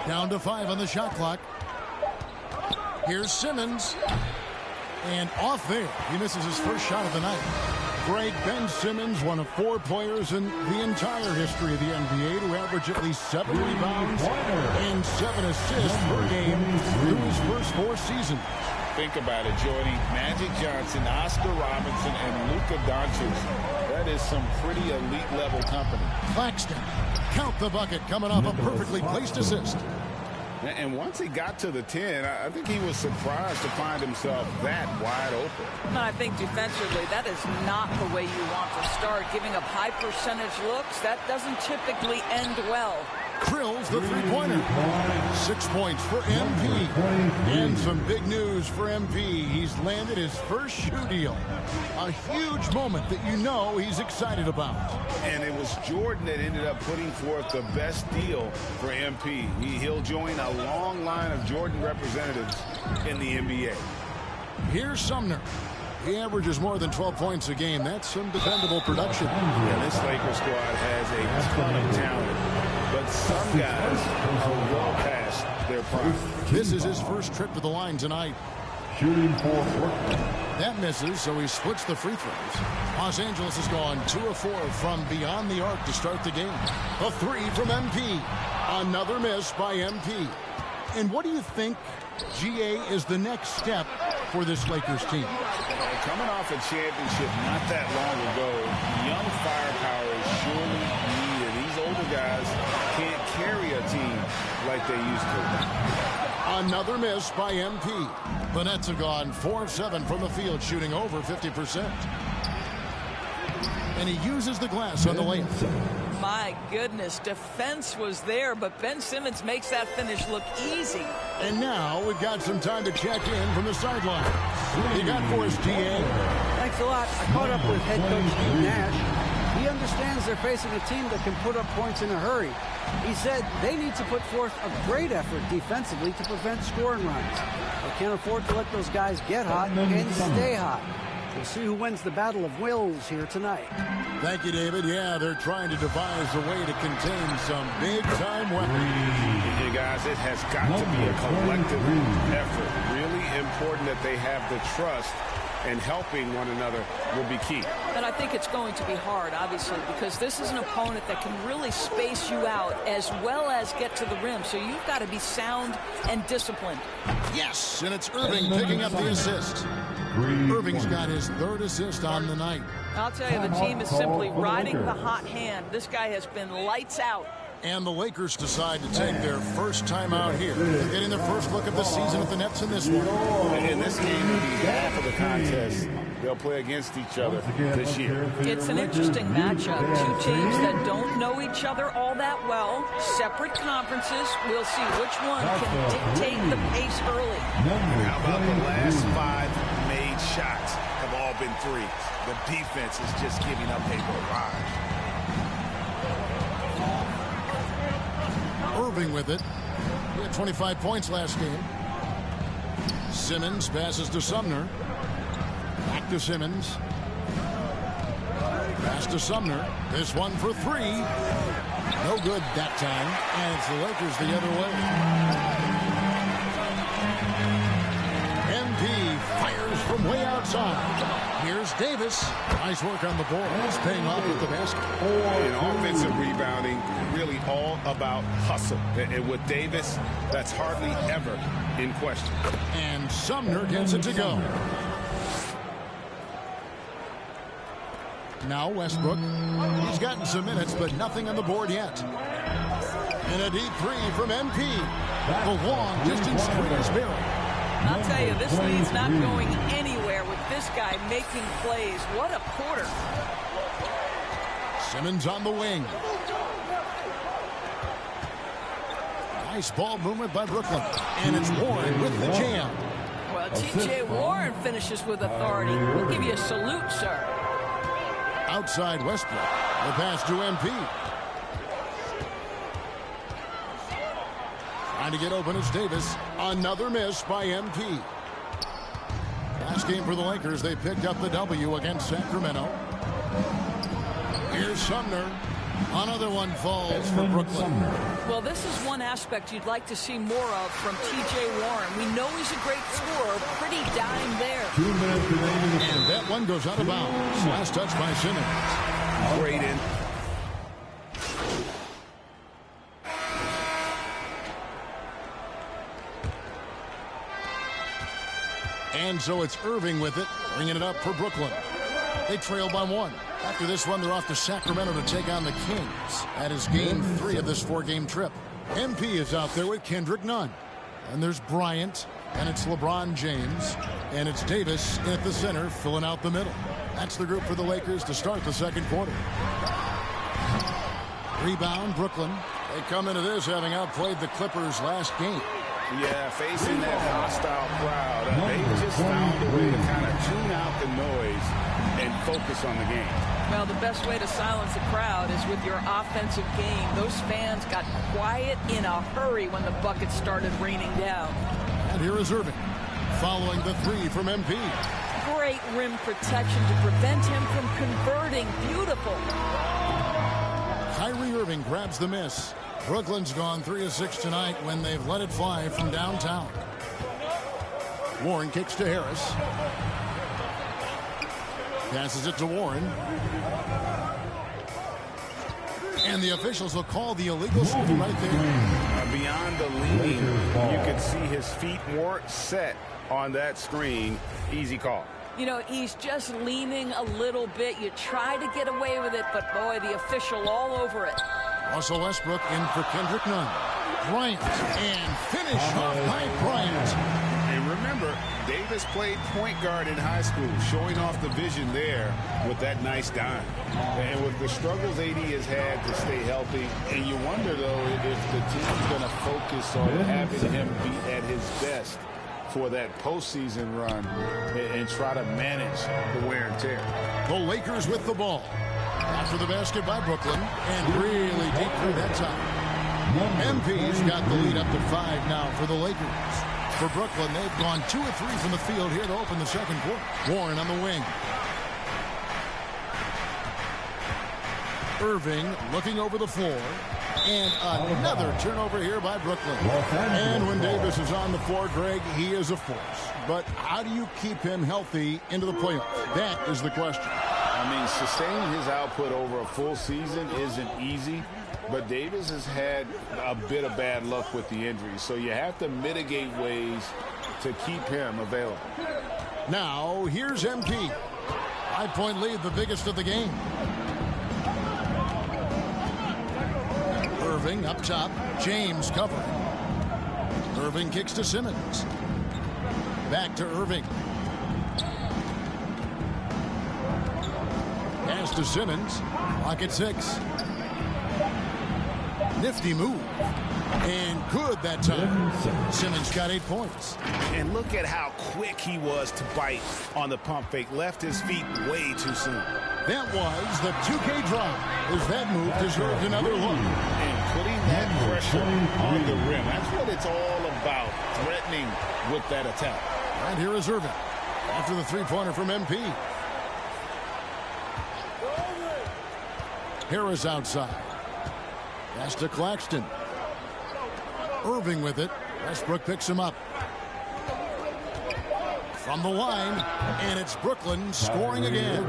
Down to 5 on the shot clock. Here's Simmons. And off there. He misses his first shot of the night. Greg, Ben Simmons, one of 4 players in the entire history of the NBA to average at least 7 rebounds and 7 assists per game through his first 4 seasons. Think about it, Jordy. Magic Johnson, Oscar Robertson, and Luka Doncic. That is some pretty elite level company. Claxton, count the bucket, coming off a perfectly placed assist. And once he got to the 10, I think he was surprised to find himself that wide open. I think defensively, that is not the way you want to start. Giving up high percentage looks, that doesn't typically end well. Krills the three-pointer. 6 points for MP. And some big news for MP. He's landed his first shoe deal. A huge moment that you know he's excited about. And it was Jordan that ended up putting forth the best deal for MP. He'll join a long line of Jordan representatives in the NBA. Here's Sumner. He averages more than 12 points a game. That's some dependable production. Yeah, this Lakers squad has a ton of talent. But some guys are well past their prime. This is his first trip to the line tonight. Shooting for Brooklyn. That misses, so he splits the free throws. Los Angeles has gone 2 of 4 from beyond the arc to start the game. A 3 from MP. Another miss by MP. And what do you think, GA, is the next step for this Lakers team? Coming off a championship not that long ago, young firepower is surely needed. These older guys can't carry a team like they used to. Another miss by MP. The Nets have gone 4 of 7 from the field, shooting over 50%. And he uses the glass on the layup. My goodness, defense was there, but Ben Simmons makes that finish look easy. And now we've got some time to check in from the sideline. What do you got for us, GA? Thanks a lot. I caught up with head coach Steve Nash. He understands they're facing a team that can put up points in a hurry. He said they need to put forth a great effort defensively to prevent scoring runs. They can't afford to let those guys get hot and stay hot. We'll see who wins the battle of wills here tonight. Thank you, David. Yeah, they're trying to devise a way to contain some big-time weapons. You guys, it has got to be a collective effort. Really important that they have the trust, and helping one another will be key. And I think it's going to be hard, obviously, because this is an opponent that can really space you out as well as get to the rim. So you've got to be sound and disciplined. Yes, and it's Irving picking up the assist. Irving's got his 3rd assist on the night. I'll tell you, the team is simply riding the hot hand. This guy has been lights out. And the Lakers decide to take their first time out here, getting their first look of the season at the Nets in this one. And this game will be half of the contest. They'll play against each other this year. It's an interesting matchup. 2 teams that don't know each other all that well. Separate conferences. We'll see which one can dictate the pace early. How about the last 5 made shots have all been threes? The defense is just giving up a barrage. Irving with it. He had 25 points last game. Simmons passes to Sumner. Back to Simmons. Pass to Sumner. This one for 3. No good that time. And it's the Lakers the other way. MP fires from way outside. Here's Davis. Nice work on the board. He's paying off with the basket. In offensive rebounding, really all about hustle. And with Davis, that's hardly ever in question. And Sumner gets it to go. Now Westbrook. He's gotten some minutes, but nothing on the board yet. And a deep 3 from MP. The long distance 3 is buried. I'll tell you, this lead's not going anywhere with this guy making plays. What a quarter. Simmons on the wing. Nice ball movement by Brooklyn. And it's Warren with the jam. Well, T.J. Warren finishes with authority. We'll give you a salute, sir. Outside Westbrook. The pass to MP. Trying to get open is Davis. Another miss by MP. Last game for the Lakers, they picked up the W against Sacramento. Here's Sumner. Another one falls for Brooklyn. Well, this is one aspect you'd like to see more of from T.J. Warren. We know he's a great scorer. Pretty dime there. 2 minutes remaining in the And that one goes out of bounds. Last touch by Simmons. Great in. And so it's Irving with it, bringing it up for Brooklyn. They trail by 1. After this one, they're off to Sacramento to take on the Kings. That is game 3 of this 4-game trip. MP is out there with Kendrick Nunn. And there's Bryant, and it's LeBron James, and it's Davis at the center, filling out the middle. That's the group for the Lakers to start the second quarter. Rebound, Brooklyn. They come into this having outplayed the Clippers last game. Yeah, facing that hostile crowd, they just found a way to kind of tune out the noise and focus on the game. Well, the best way to silence the crowd is with your offensive game. Those fans got quiet in a hurry when the buckets started raining down. And here is Irving, following the 3 from MP. Great rim protection to prevent him from converting. Beautiful. Kyrie Irving grabs the miss. Brooklyn's gone 3 of 6 tonight when they've let it fly from downtown. Warren kicks to Harris. Passes it to Warren. And the officials will call the illegal safety right there. Beyond the leaning, you can see his feet more set on that screen. Easy call. You know, he's just leaning a little bit. You try to get away with it, but boy, the official all over it. Russell Westbrook in for Kendrick Nunn. Bryant, and finish off by Bryant. And remember, Davis played point guard in high school, showing off the vision there with that nice dime. And with the struggles AD has had to stay healthy, and you wonder, though, if the team's going to focus on having him be at his best for that postseason run and try to manage the wear and tear. The Lakers with the ball. After the basket by Brooklyn, and really deep through that time. MP's got the lead up to 5 now for the Lakers. For Brooklyn, they've gone 2 of 3 from the field here to open the second quarter. Warren on the wing. Irving looking over the floor. And another turnover here by Brooklyn. And when Davis is on the floor, Greg, he is a force. But how do you keep him healthy into the playoffs? That is the question. I mean, sustaining his output over a full season isn't easy, but Davis has had a bit of bad luck with the injuries, so you have to mitigate ways to keep him available. Now, here's MP. 5-point lead, the biggest of the game. Irving up top, James covering. Irving kicks to Simmons. Back to Irving. Pass to Simmons. Clock at 6. Nifty move. And good that time. Simmons got 8 points. And look at how quick he was to bite on the pump fake. Left his feet way too soon. That was the 2K drop. As that move deserved another look. And putting that pressure on the rim. That's what it's all about. Threatening with that attack. And here is Irving. After the 3-pointer from MP. Harris outside. Pass to Claxton. Irving with it. Westbrook picks him up. From the line, and it's Brooklyn scoring again.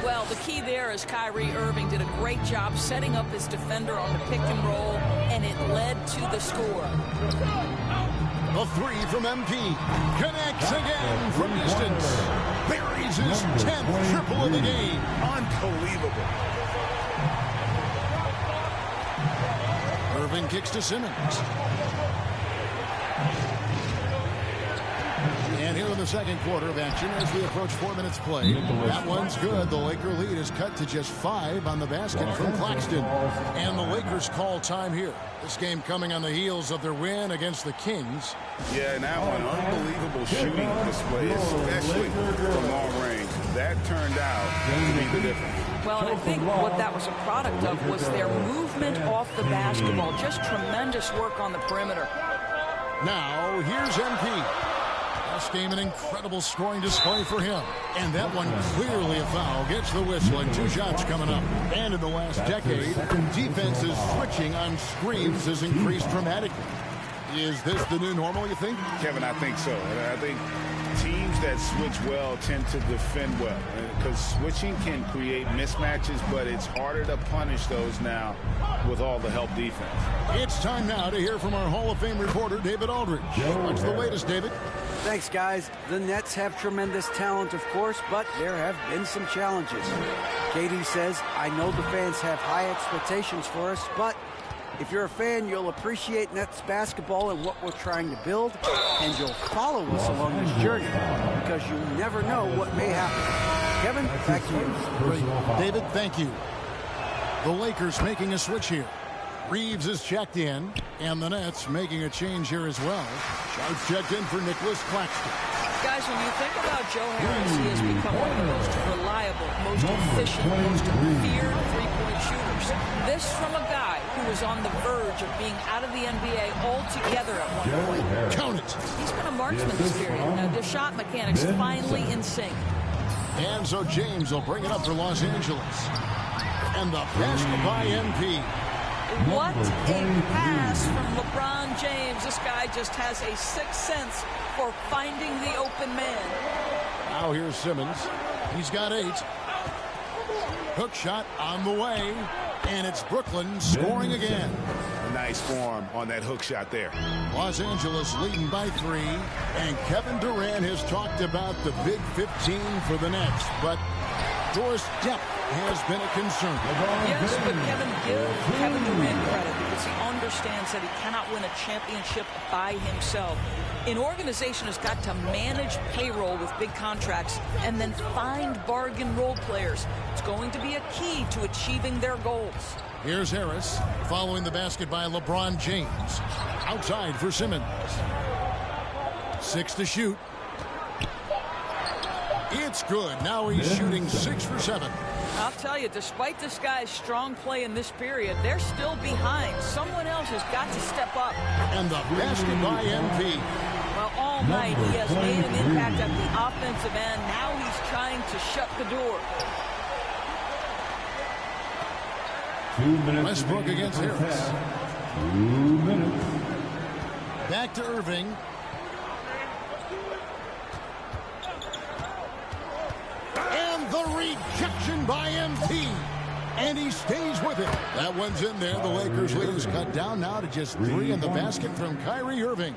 Well, the key there is Kyrie Irving did a great job setting up his defender on the pick and roll, and it led to the score. The 3 from MP. Connects again from distance. Buries his 10th triple of the game. Unbelievable. Irving kicks to Simmons. And here in the second quarter of action as we approach 4 minutes play. That one's good. The Laker lead is cut to just 5 on the basket from Claxton. And the Lakers call time here. This game coming on the heels of their win against the Kings. Yeah, and that one, unbelievable shooting display, especially from long range. That turned out to be the difference. Well, and I think what that was a product of was their movement off the basketball. Just tremendous work on the perimeter. Now, here's MP. Last game, an incredible scoring display for him. And that one clearly a foul. Gets the whistle and 2 shots coming up. And in the last decade, defenses switching on screens has increased dramatically. Is this the new normal, you think? Kevin, I think so. I think teams that switch well tend to defend well. Because switching can create mismatches, but it's harder to punish those now with all the help defense. It's time now to hear from our Hall of Fame reporter, David Aldridge. What's the latest, David? Thanks, guys. The Nets have tremendous talent, of course, but there have been some challenges. KD says, I know the fans have high expectations for us, but if you're a fan, you'll appreciate Nets basketball and what we're trying to build, and you'll follow us along this journey because you never know what may happen. Kevin, back to you. Great. David, thank you. The Lakers making a switch here. Reeves is checked in, and the Nets making a change here as well. Sharp checked in for Nicholas Claxton. Guys, when you think about Joe Harris, he has become one of the most reliable, most efficient, most feared three-point shooters. This from a guy who was on the verge of being out of the NBA altogether at one point. Count it. He's been a marksman this period. Now, the shot mechanics finally in sync. And so James will bring it up for Los Angeles. And the basket by MP. What a pass from LeBron James. This guy just has a sixth sense for finding the open man. Now here's Simmons. He's got 8. Hook shot on the way. And it's Brooklyn scoring again. Nice form on that hook shot there. Los Angeles leading by 3. And Kevin Durant has talked about the big 15 for the Nets. But Doris depth has been a concern. Yes, but give Kevin Durant credit because he understands that he cannot win a championship by himself. An organization has got to manage payroll with big contracts and then find bargain role players. It's going to be a key to achieving their goals. Here's Harris following the basket by LeBron James. Outside for Simmons. 6 to shoot. It's good. Now he's shooting 6 for 7. I'll tell you, despite this guy's strong play in this period, they're still behind. Someone else has got to step up. And the basket by MP. Well, all night he has made an impact at the offensive end. Now he's trying to shut the door. 2 minutes. Westbrook against Harris. 2 minutes. Back to Irving. And the rejection by MP. And he stays with it. That one's in there. The Lakers lead is cut down now to just 3 in the basket from Kyrie Irving.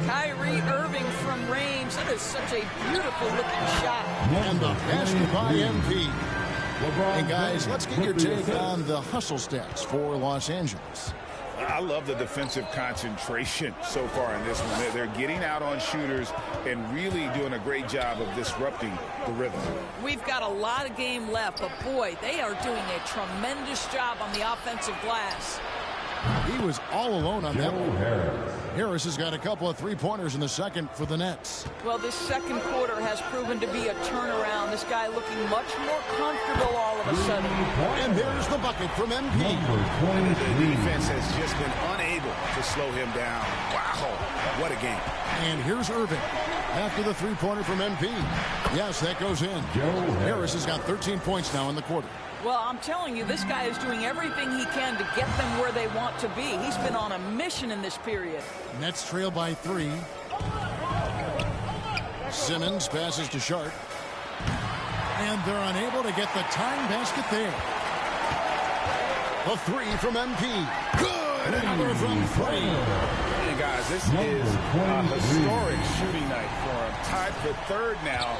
Kyrie Irving from range. That is such a beautiful looking shot. And the basket by MP. And guys, let's get your take on the hustle stats for Los Angeles. I love the defensive concentration so far in this one. They're getting out on shooters and really doing a great job of disrupting the rhythm. We've got a lot of game left, but boy, they are doing a tremendous job on the offensive glass. He was all alone on that one. Harris has got a couple of three-pointers in the second for the Nets. Well, this second quarter has proven to be a turnaround. This guy looking much more comfortable all of a sudden. And there's the bucket from MP. The defense has just been unable to slow him down. Wow, what a game. And here's Irving after the three-pointer from MP. Yes, that goes in. Harris has got 13 points now in the quarter. Well, I'm telling you, this guy is doing everything he can to get them where they want to be. He's been on a mission in this period. Nets trail by 3. Simmons passes to Sharp. And they're unable to get the tying basket there. The 3 from MP. Good! Another from 3. Hey, guys, this is a historic shooting night for him. Tied for third now,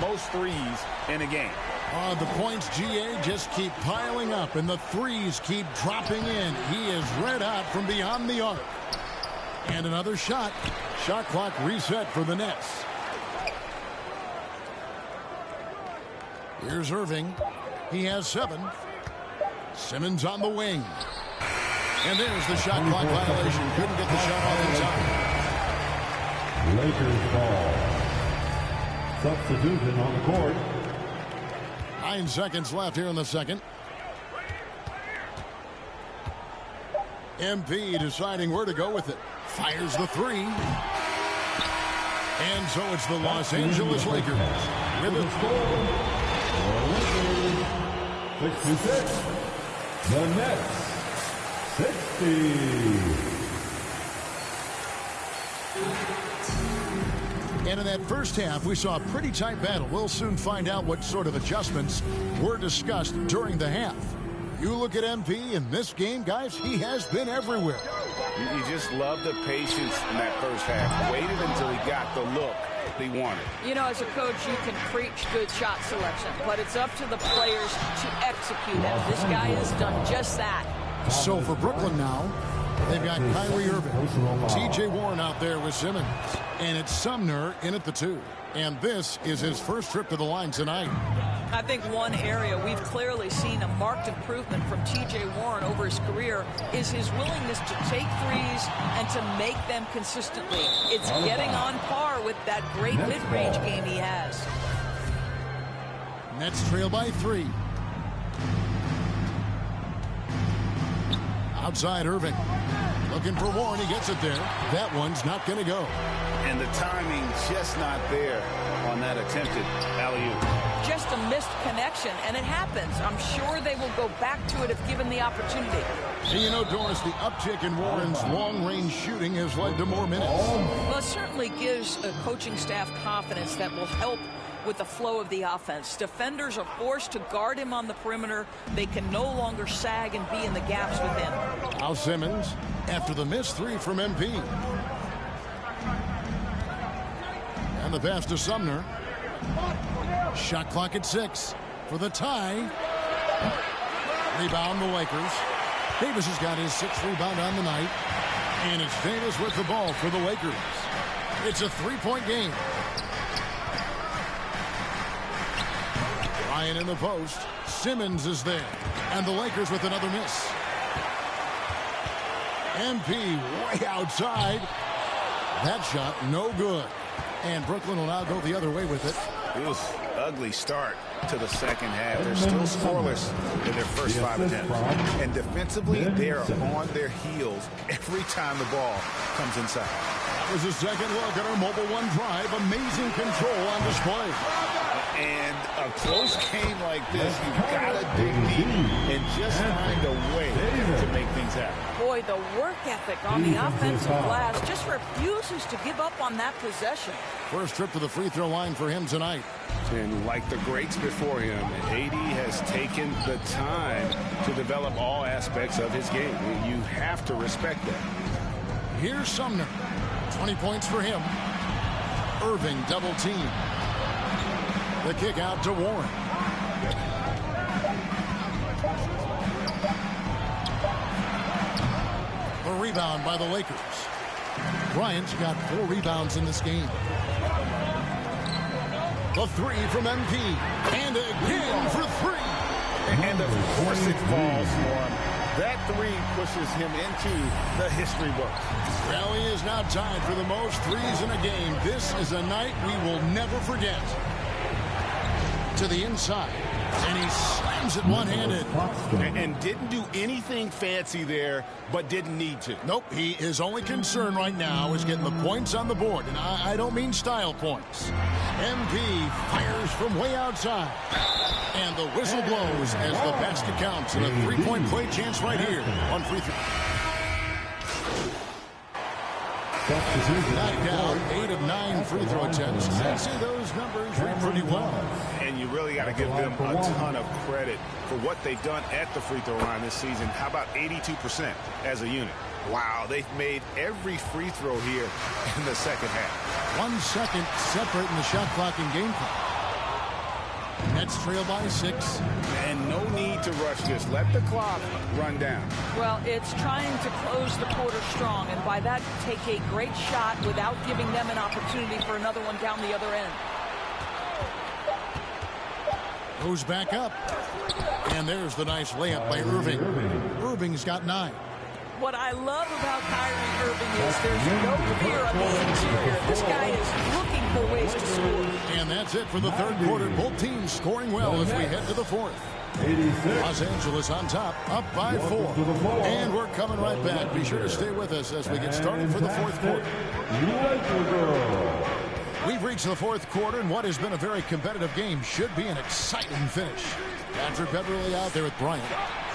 most threes in a game. The points, GA, just keep piling up, and the threes keep dropping in. He is red hot from beyond the arc. And another shot. Shot clock reset for the Nets. Here's Irving. He has 7. Simmons on the wing. And there's the shot clock violation. Couldn't get the shot off in time. Lakers ball. Substitution on the court. 9 seconds left here in the second. MP deciding where to go with it. Fires the 3. And so it's the Los Angeles Lakers with a score. 66. The Nets 60. And in that first half, we saw a pretty tight battle. We'll soon find out what sort of adjustments were discussed during the half. You look at MP in this game, guys, he has been everywhere. You just love the patience in that first half. Waited until he got the look he wanted. You know, as a coach, you can preach good shot selection, but it's up to the players to execute. And this guy has done just that. So for Brooklyn now, they've got Kyrie Irving, T.J. Warren out there with Simmons, and it's Sumner in at the 2. And this is his first trip to the line tonight. I think one area we've clearly seen a marked improvement from T.J. Warren over his career is his willingness to take threes and to make them consistently. It's getting on par with that great mid-range game he has. Nets trail by 3. Outside Irving. Looking for Warren. He gets it there. That one's not going to go. And the timing just not there on that attempted alley-oop. Just a missed connection, and it happens. I'm sure they will go back to it if given the opportunity. And you know, Doris, the uptick in Warren's long-range shooting has led to more minutes. Well, it certainly gives a coaching staff confidence that will help with the flow of the offense. Defenders are forced to guard him on the perimeter. They can no longer sag and be in the gaps with him. Now Simmons, after the missed 3 from MP. And the pass to Sumner. Shot clock at 6 for the tie. Rebound the Lakers. Davis has got his 6th rebound on the night. And it's Davis with the ball for the Lakers. It's a 3-point game. Ryan in the post. Simmons is there. And the Lakers with another miss. MP way outside. That shot no good. And Brooklyn will now go the other way with it. It was an ugly start to the second half. They're still scoreless in their first 5 attempts. And defensively, they are on their heels every time the ball comes inside. That was a second look at our Mobile One drive. Amazing control on display. And a close game like this, you've got to dig deep and just find a way to make things happen. Boy, the work ethic on the offensive glass just refuses to give up on that possession. First trip to the free throw line for him tonight. And like the greats before him, AD has taken the time to develop all aspects of his game. You have to respect that. Here's Sumner. 20 points for him. Irving double team. The kick out to Warren. The rebound by the Lakers. Bryant's got 4 rebounds in this game. The 3 from MP. And again for 3. And of course it falls for him. That 3 pushes him into the history books. Well, he is now tied for the most threes in a game. This is a night we will never forget. To the inside, and he slams it one-handed. And didn't do anything fancy there, but didn't need to. Nope, his only concern right now is getting the points on the board, and I don't mean style points. MP fires from way outside, and the whistle blows as the basket counts, and a 3-point play chance right here on free throw. Knocked down 8 of 9 free throw attempts. I see those numbers read pretty well. And you really got to give them a ton of credit for what they've done at the free throw line this season. How about 82% as a unit? Wow, they've made every free throw here in the second half. 1 second separating the shot clock and game clock. Nets trail by 6. And no need to rush this. Let the clock run down. Well, it's trying to close the quarter strong, and by that, take a great shot without giving them an opportunity for another one down the other end. Goes back up. And there's the nice layup by Irving. Irving's got 9. What I love about Kyrie Irving is there's no fear on the interior. This guy is looking for ways to score. And that's it for the third quarter. Both teams scoring well as we head to the fourth. Los Angeles on top, up by 4. And we're coming right back. Be sure to stay with us as we get started for the fourth quarter. We've reached the fourth quarter, and what has been a very competitive game should be an exciting finish. Patrick Beverley out there with Bryant.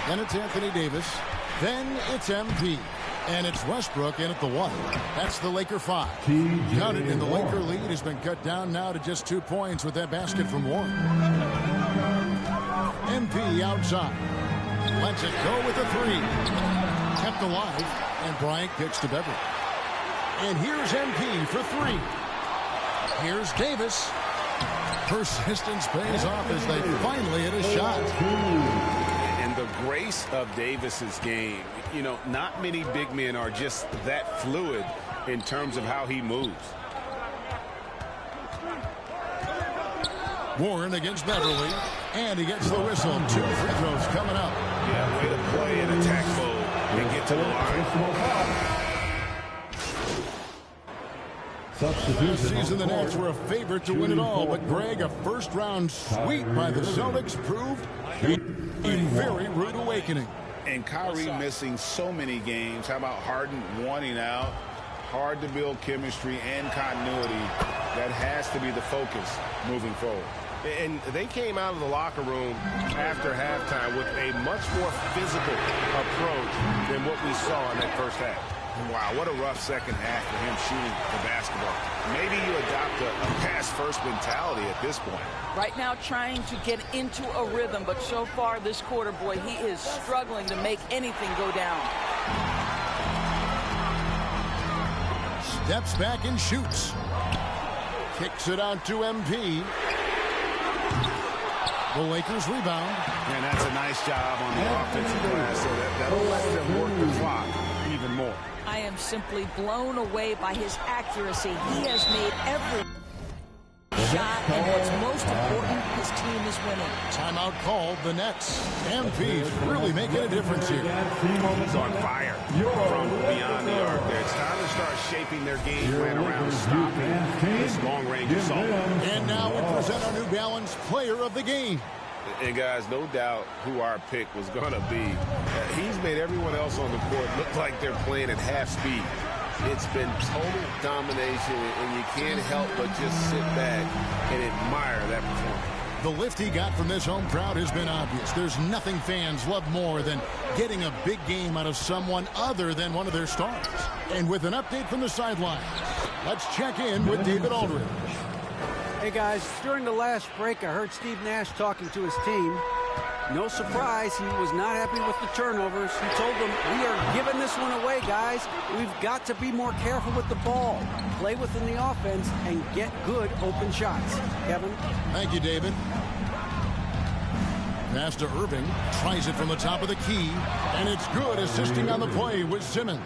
Then it's Anthony Davis. Then it's MP. And it's Westbrook in at the 1. That's the Laker 5. Counted, and the Laker lead has been cut down now to just 2 points with that basket from Warren. MP outside. Lets it go with the 3. Kept alive, and Bryant kicks to Beverley. And here's MP for 3. Here's Davis. Persistence pays off as they finally hit a shot. And the grace of Davis's game, you know, not many big men are just that fluid in terms of how he moves. Warren against Beverley, and he gets the whistle. 2 free throws coming up. Yeah, way to play in attack mode and get to the line. Last season, the Nets were a favorite to win it all, but Greg, a first-round sweep by the Celtics proved a very rude awakening. And Kyrie missing so many games. How about Harden wanting out? Hard to build chemistry and continuity. That has to be the focus moving forward. And they came out of the locker room after halftime with a much more physical approach than what we saw in that first half. Wow, what a rough second half for him shooting the basketball. Maybe you adopt a pass-first mentality at this point. Right now trying to get into a rhythm, but so far this quarter, boy, he is struggling to make anything go down. Steps back and shoots. Kicks it out to MP. The Lakers rebound. And that's a nice job on the offensive glass, so that'll let them work the clock even more. I am simply blown away by his accuracy. He has made every shot, and what's most important, his team is winning. Timeout called, the Nets. MP's really making a difference here. He's on fire from beyond the arc there. It's time to start shaping their game plan around stopping this long-range assault. And now we present our New Balance Player of the Game. And guys, no doubt who our pick was going to be. He's made everyone else on the court look like they're playing at half speed. It's been total domination, and you can't help but just sit back and admire that performance. The lift he got from this home crowd has been obvious. There's nothing fans love more than getting a big game out of someone other than one of their stars. And with an update from the sidelines, let's check in with David Aldridge. Hey guys, during the last break, I heard Steve Nash talking to his team. No surprise, he was not happy with the turnovers. He told them, we are giving this one away, guys. We've got to be more careful with the ball, play within the offense, and get good open shots. Kevin? Thank you, David. Pass to Irving, tries it from the top of the key, and it's good, assisting on the play with Simmons.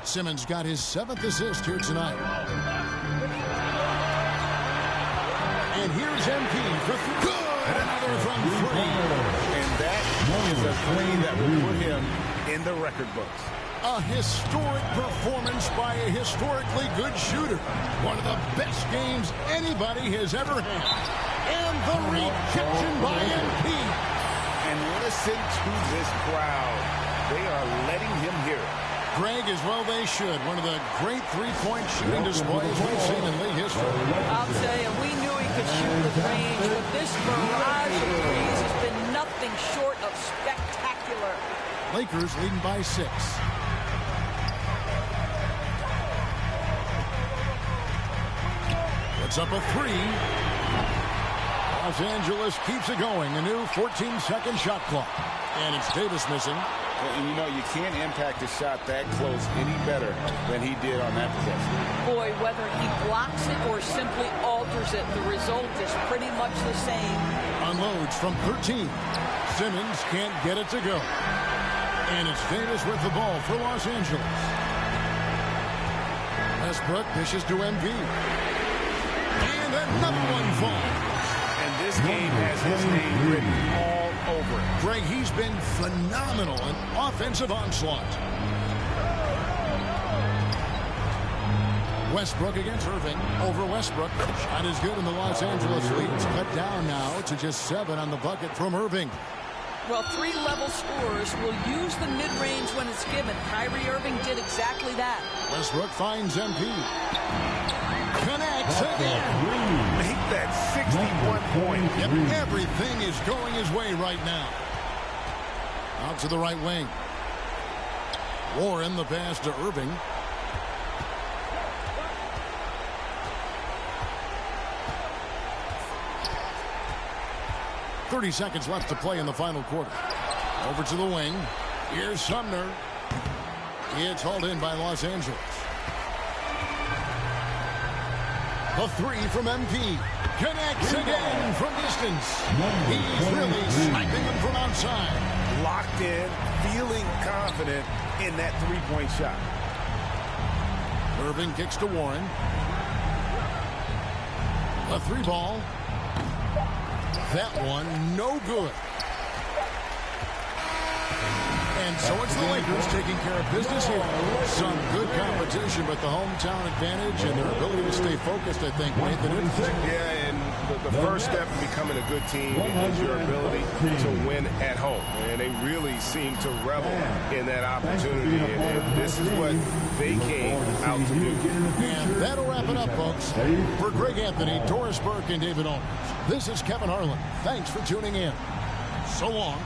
Simmons got his 7th assist here tonight. And here's MP for good. Another from 3. And that is a 3 that will put him in the record books. A historic performance by a historically good shooter. One of the best games anybody has ever had. And the rejection by MP. And listen to this crowd. They are letting him hear it. Greg, as well they should. One of the great three-point shooting displays we've seen in league history. I'll tell you, we knew he could shoot with range, but this barrage of threes has been nothing short of spectacular. Lakers leading by 6. Puts up a 3. Los Angeles keeps it going. A new 14-second shot clock. And it's Davis missing. And you know, you can't impact a shot that close any better than he did on that possession. Boy, whether he blocks it or simply alters it, the result is pretty much the same. Unloads from 13. Simmons can't get it to go. And it's Davis with the ball for Los Angeles. Westbrook dishes to MV. And another one falls. And this game has his name written all over it. Greg, he's been phenomenal in offensive onslaught. Westbrook against Irving. Over Westbrook. Shot is good, and the Los Angeles lead's cut down now to just 7 on the bucket from Irving. Well, 3-level scorers will use the mid-range when it's given. Kyrie Irving did exactly that. Westbrook finds MP. Connects again. Make that 61 point. Yep, everything is going his way right now. Out to the right wing. Warren the pass to Irving. .30 seconds left to play in the final quarter. Over to the wing. Here's Sumner. It's hauled in by Los Angeles. The three from MP. Connects again from distance. He's really sniping him from outside. Locked in, feeling confident in that three-point shot. Irving kicks to Warren. A three ball. That one no good. And so it's the Lakers taking care of business here. Some good competition, but the hometown advantage and their ability to stay focused, I think, made the difference. Yeah, and the first step in becoming a good team is your ability to win at home. And they really seem to revel in that opportunity. And this is what they came out to do. And that'll wrap it up, folks. For Greg Anthony, Doris Burke, and David Olmers, this is Kevin Harlan. Thanks for tuning in. So long.